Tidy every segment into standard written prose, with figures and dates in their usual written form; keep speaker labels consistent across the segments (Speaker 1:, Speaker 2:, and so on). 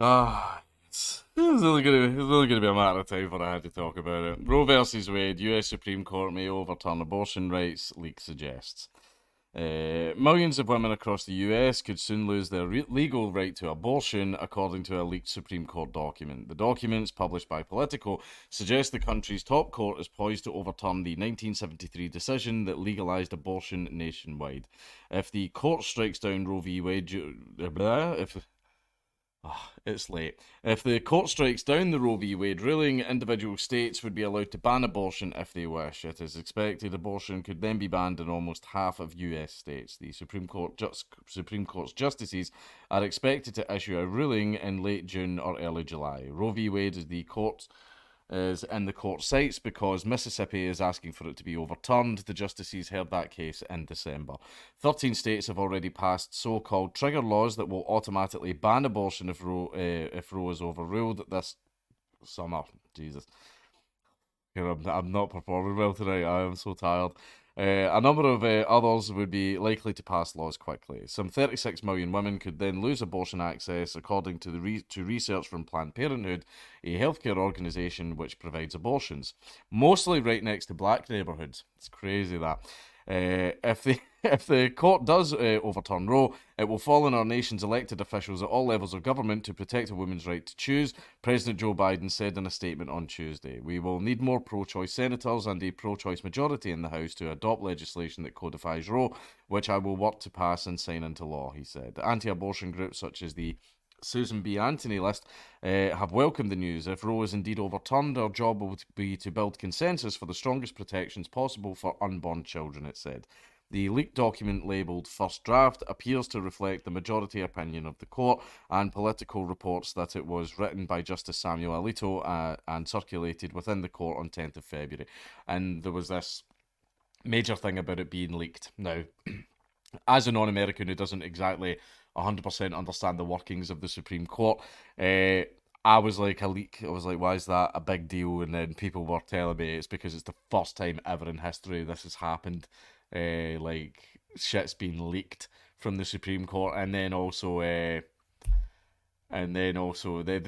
Speaker 1: It's only gonna be a matter of time before I had to talk about it. Roe versus Wade, U.S. Supreme Court may overturn abortion rights, leak suggests. Millions of women across the US could soon lose their legal right to abortion, according to a leaked Supreme Court document. The documents, published by Politico, suggest the country's top court is poised to overturn the 1973 decision that legalized abortion nationwide. If the court strikes down Roe v. Wade, it's late. If the court strikes down the Roe v. Wade ruling, individual states would be allowed to ban abortion if they wish. It is expected abortion could then be banned in almost half of US states. The Supreme Court's justices are expected to issue a ruling in late June or early July. Roe v. Wade is in the court sites because Mississippi is asking for it to be overturned. The justices heard that case in December. 13 states have already passed so-called trigger laws that will automatically ban abortion if Roe is overruled this summer. Jesus. I'm not performing well tonight. I am so tired. A number of others would be likely to pass laws quickly. Some 36 million women could then lose abortion access, according to to research from Planned Parenthood, a healthcare organisation which provides abortions, mostly right next to black neighbourhoods. It's crazy that. If the court does overturn Roe, it will fall on our nation's elected officials at all levels of government to protect a woman's right to choose, President Joe Biden said in a statement on Tuesday. We will need more pro-choice senators and a pro-choice majority in the House to adopt legislation that codifies Roe, which I will work to pass and sign into law, he said. Anti-abortion groups such as the Susan B. Anthony list have welcomed the news. If Roe is indeed overturned, our job will be to build consensus for the strongest protections possible for unborn children, it said. The leaked document, labelled First Draft, appears to reflect the majority opinion of the court, and Politico reports that it was written by Justice Samuel Alito and circulated within the court on 10th of February. And there was this major thing about it being leaked. Now, as a non-American who doesn't exactly 100% understand the workings of the Supreme Court, I was like, a leak. I was like, why is that a big deal? And then people were telling me it's because it's the first time ever in history this has happened. Like, shit's been leaked from the Supreme Court, and then also the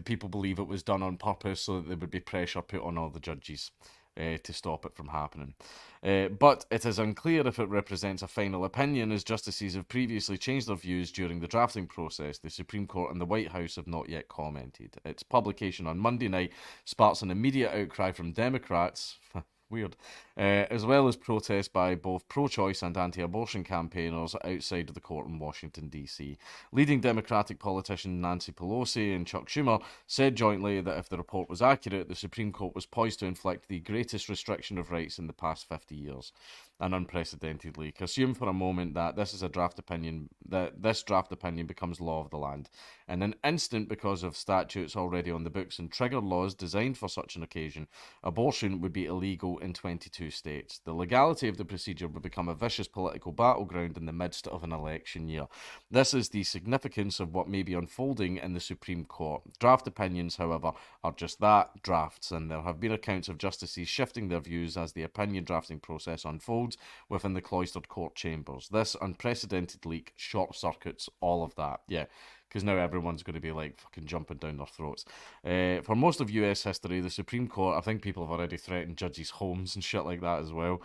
Speaker 1: people believe it was done on purpose so that there would be pressure put on all the judges to stop it from happening. But it is unclear if it represents a final opinion, as justices have previously changed their views during the drafting process. The Supreme Court and the White House have not yet commented. Its publication on Monday night sparks an immediate outcry from Democrats. Weird. As well as protests by both pro-choice and anti-abortion campaigners outside of the court in Washington, D.C. Leading Democratic politician Nancy Pelosi and Chuck Schumer said jointly that if the report was accurate, the Supreme Court was poised to inflict the greatest restriction of rights in the past 50 years. An unprecedented leak. Assume for a moment that this draft opinion becomes law of the land. In an instant, because of statutes already on the books and trigger laws designed for such an occasion, abortion would be illegal in 22 states. The legality of the procedure would become a vicious political battleground in the midst of an election year. This is the significance of what may be unfolding in the Supreme Court. Draft opinions, however, are just that, drafts, and there have been accounts of justices shifting their views as the opinion drafting process unfolds within the cloistered court chambers. This unprecedented leak short circuits all of that. Yeah, because now everyone's going to be like fucking jumping down their throats. For most of US history, the Supreme Court, I think people have already threatened judges' homes and shit like that as well,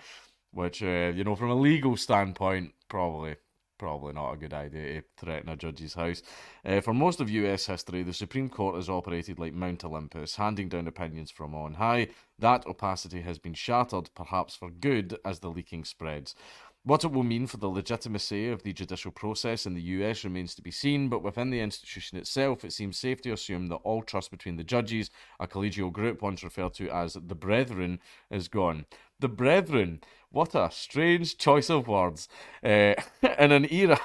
Speaker 1: which, from a legal standpoint, probably not a good idea to threaten a judge's house. For most of US history, the Supreme Court has operated like Mount Olympus, handing down opinions from on high. That opacity has been shattered, perhaps for good, as the leaking spreads. What it will mean for the legitimacy of the judicial process in the US remains to be seen, but within the institution itself, it seems safe to assume that all trust between the judges, a collegial group once referred to as the Brethren, is gone. The Brethren! What a strange choice of words. In an era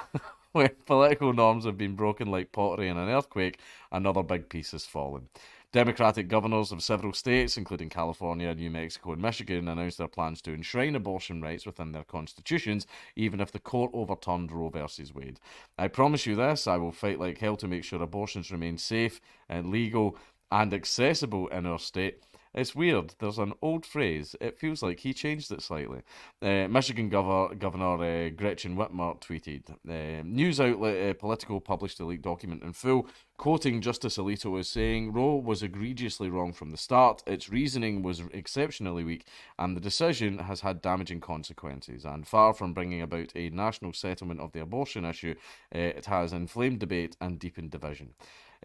Speaker 1: when political norms have been broken like pottery in an earthquake, another big piece has fallen. Democratic governors of several states, including California, New Mexico, and Michigan, announced their plans to enshrine abortion rights within their constitutions, even if the court overturned Roe versus Wade. I promise you this, I will fight like hell to make sure abortions remain safe and legal and accessible in our state. It's weird. There's an old phrase. It feels like he changed it slightly. Michigan Governor Gretchen Whitmer tweeted, news outlet Politico published the leaked document in full, Quoting Justice Alito as saying, Roe was egregiously wrong from the start, its reasoning was exceptionally weak, and the decision has had damaging consequences. And far from bringing about a national settlement of the abortion issue, it has inflamed debate and deepened division.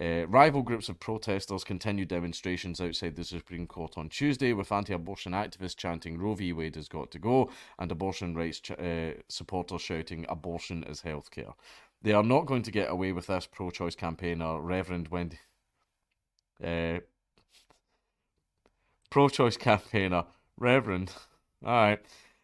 Speaker 1: Rival groups of protesters continued demonstrations outside the Supreme Court on Tuesday, with anti-abortion activists chanting Roe v. Wade has got to go, and abortion rights supporters shouting abortion is healthcare. They are not going to get away with this, pro-choice campaigner Reverend Wendy... pro-choice campaigner Reverend... Alright.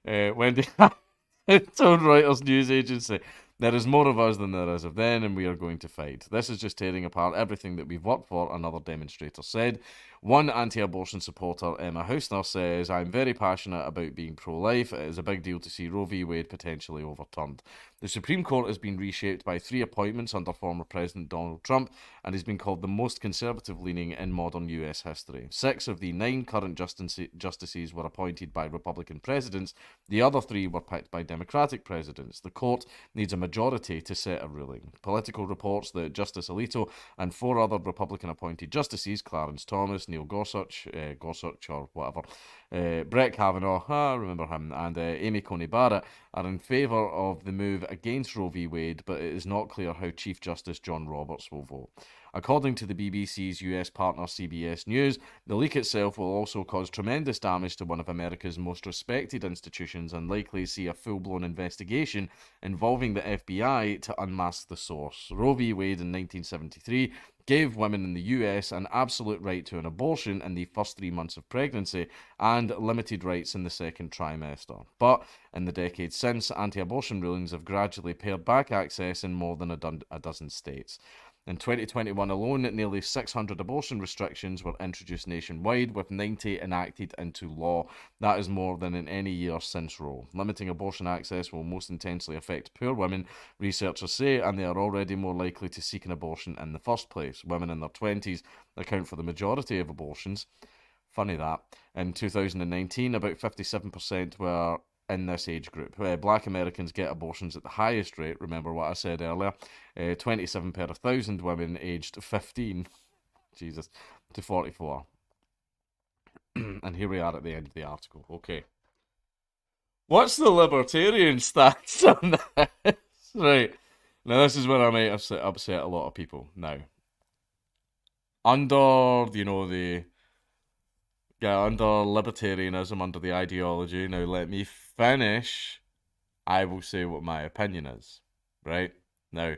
Speaker 1: Wendy told Reuters news agency, there is more of us than there is of them, and we are going to fight. This is just tearing apart everything that we've worked for, another demonstrator said. One anti-abortion supporter, Emma Hausner, says, I'm very passionate about being pro-life. It is a big deal to see Roe v. Wade potentially overturned. The Supreme Court has been reshaped by 3 appointments under former President Donald Trump and has been called the most conservative-leaning in modern US history. 6 of the 9 current justices were appointed by Republican presidents. The other 3 were picked by Democratic presidents. The court needs a majority to set a ruling. Political reports that Justice Alito and 4 other Republican-appointed justices, Clarence Thomas, Neil Gorsuch or whatever, Brett Kavanaugh, I remember him, and Amy Coney Barrett, are in favour of the move against Roe v. Wade, but it is not clear how Chief Justice John Roberts will vote. According to the BBC's US partner CBS News, the leak itself will also cause tremendous damage to one of America's most respected institutions and likely see a full-blown investigation involving the FBI to unmask the source. Roe v. Wade in 1973 gave women in the US an absolute right to an abortion in the first 3 months of pregnancy and limited rights in the second trimester. But in the decades since, anti-abortion rulings have gradually pared back access in more than a dozen states. In 2021 alone, nearly 600 abortion restrictions were introduced nationwide, with 90 enacted into law. That is more than in any year since Roe. Limiting abortion access will most intensely affect poor women, researchers say, and they are already more likely to seek an abortion in the first place. Women in their 20s account for the majority of abortions. Funny that. In 2019, about 57% were in this age group. Black Americans get abortions at the highest rate, remember what I said earlier, 27 per 1,000 women aged 15, Jesus, to 44. And here we are at the end of the article. Okay. What's the libertarian stance on this? Right. Now, this is where I might upset a lot of people. Now, under, under libertarianism, under the ideology, now let me finish, I will say what my opinion is, right? Now,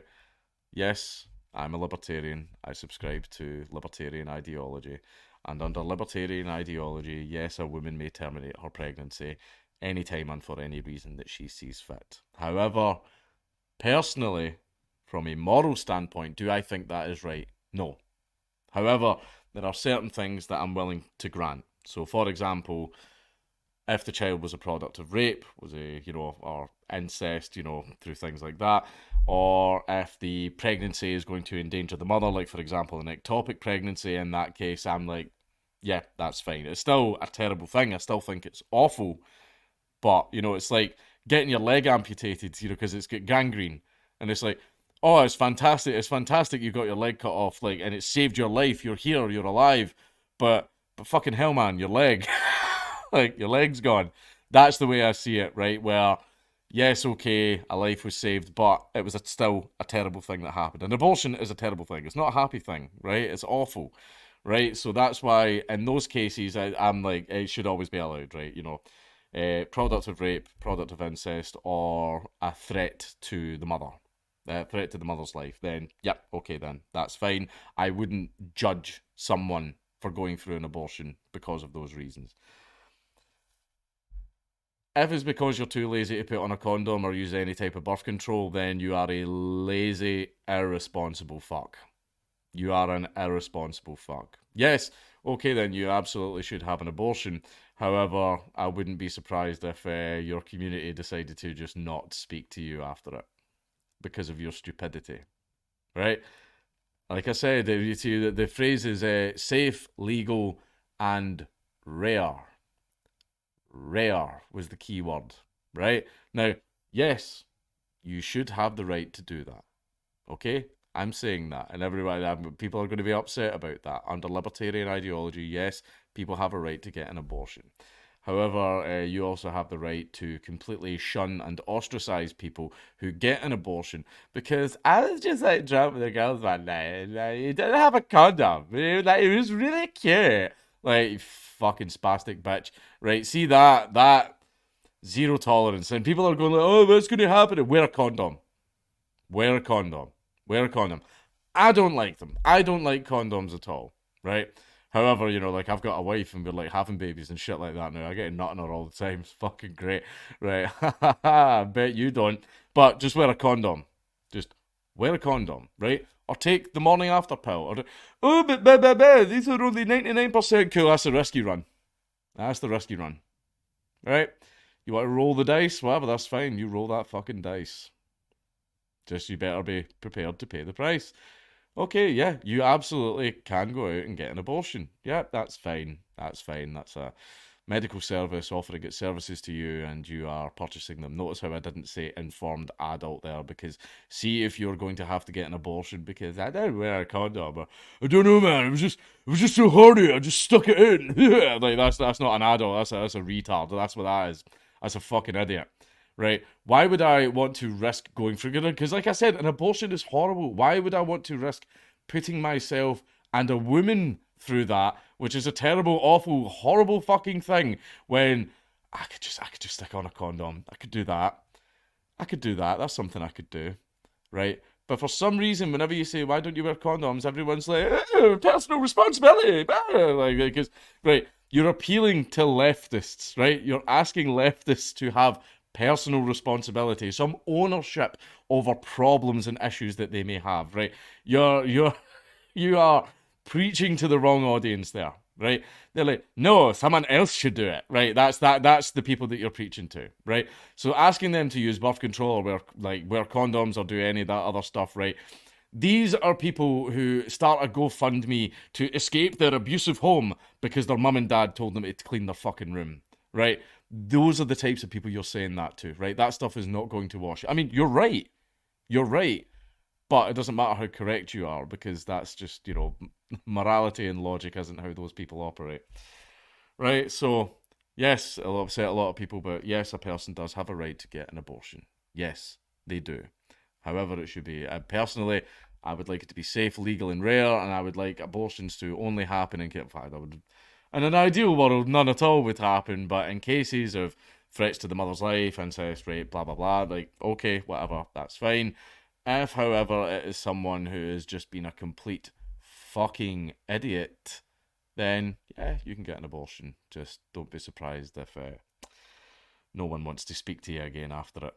Speaker 1: yes, I'm a libertarian. I subscribe to libertarian ideology. And under libertarian ideology, yes, a woman may terminate her pregnancy anytime and for any reason that she sees fit. However, personally, from a moral standpoint, do I think that is right? No. However, there are certain things that I'm willing to grant. So, for example, if the child was a product of rape, was or incest, through things like that, or if the pregnancy is going to endanger the mother, like, for example, an ectopic pregnancy, in that case, I'm like, yeah, that's fine. It's still a terrible thing. I still think it's awful. But, it's like getting your leg amputated, because it's got gangrene. And it's like, oh, it's fantastic. It's fantastic you got your leg cut off, like, and it saved your life. You're here. You're alive. But fucking hell, man, your leg. Like, your leg's gone. That's the way I see it, right? Where, yes, okay, a life was saved, but it was still a terrible thing that happened. And abortion is a terrible thing. It's not a happy thing, right? It's awful, right? So that's why, in those cases, I'm like, it should always be allowed, right? Product of rape, product of incest, or a threat to the mother. Threat to the mother's life, then, yep, okay, then, that's fine. I wouldn't judge someone for going through an abortion because of those reasons. If it's because you're too lazy to put on a condom or use any type of birth control, then you are a lazy, irresponsible fuck. You are an irresponsible fuck. Yes, okay then, you absolutely should have an abortion. However, I wouldn't be surprised if your community decided to just not speak to you after it because of your stupidity, right? Like I said, the phrase is safe, legal, and rare. Rare was the key word, right? Now, yes, you should have the right to do that, okay? I'm saying that, and everybody, people are going to be upset about that. Under libertarian ideology, yes, people have a right to get an abortion. However, you also have the right to completely shun and ostracize people who get an abortion, because I was just like drunk with the girls one night, and he didn't have a condom. It was really cute. Like, you fucking spastic bitch. Right? See that zero tolerance, and people are going like, oh, what's going to happen? Wear a condom. Wear a condom. Wear a condom. I don't like them. I don't like condoms at all. Right? However, like I've got a wife and we're like having babies and shit like that now. I get nut on her all the time. It's fucking great. Right? I bet you don't. But just wear a condom. Just wear a condom, right? Or take the morning after pill. Or oh, but these are only 99% cool. That's the rescue run. That's the rescue run. Right? You want to roll the dice? Whatever, that's fine. You roll that fucking dice. Just you better be prepared to pay the price. Okay, yeah, you absolutely can go out and get an abortion. Yeah, that's fine. That's fine. That's a medical service offering its services to you, and you are purchasing them. Notice how I didn't say informed adult there, because see if you're going to have to get an abortion because I didn't wear a condom, or I don't know, man. It was just so horny. I just stuck it in. Like that's not an adult. That's a retard. That's what that is. That's a fucking idiot. Right? Why would I want to risk going through it? Because, like I said, an abortion is horrible. Why would I want to risk putting myself and a woman through that, which is a terrible, awful, horrible fucking thing, when I could just stick on a condom. I could do that. I could do that. That's something I could do. Right? But for some reason, whenever you say, why don't you wear condoms, everyone's like, personal responsibility. Like, because, right, you're appealing to leftists, right? You're asking leftists to have personal responsibility, some ownership over problems and issues that they may have, right? You are preaching to the wrong audience there, right? They're like, no, someone else should do it, right? That's the people that you're preaching to, right? So asking them to use birth control or wear condoms or do any of that other stuff, right? These are people who start a GoFundMe to escape their abusive home because their mum and dad told them to clean their fucking room, right? Those are the types of people you're saying that to, right? That stuff is not going to wash. I mean, you're right. You're right. But it doesn't matter how correct you are, because that's just, morality and logic isn't how those people operate. Right? So, yes, it'll upset a lot of people, but yes, a person does have a right to get an abortion. Yes, they do. However, it should be. Personally, I would like it to be safe, legal, and rare, and I would like abortions to only happen in fact, in an ideal world, none at all would happen, but in cases of threats to the mother's life, incest, rape, blah, blah, blah, like, okay, whatever, that's fine. If, however, it is someone who has just been a complete fucking idiot, then, yeah, you can get an abortion. Just don't be surprised if no one wants to speak to you again after it.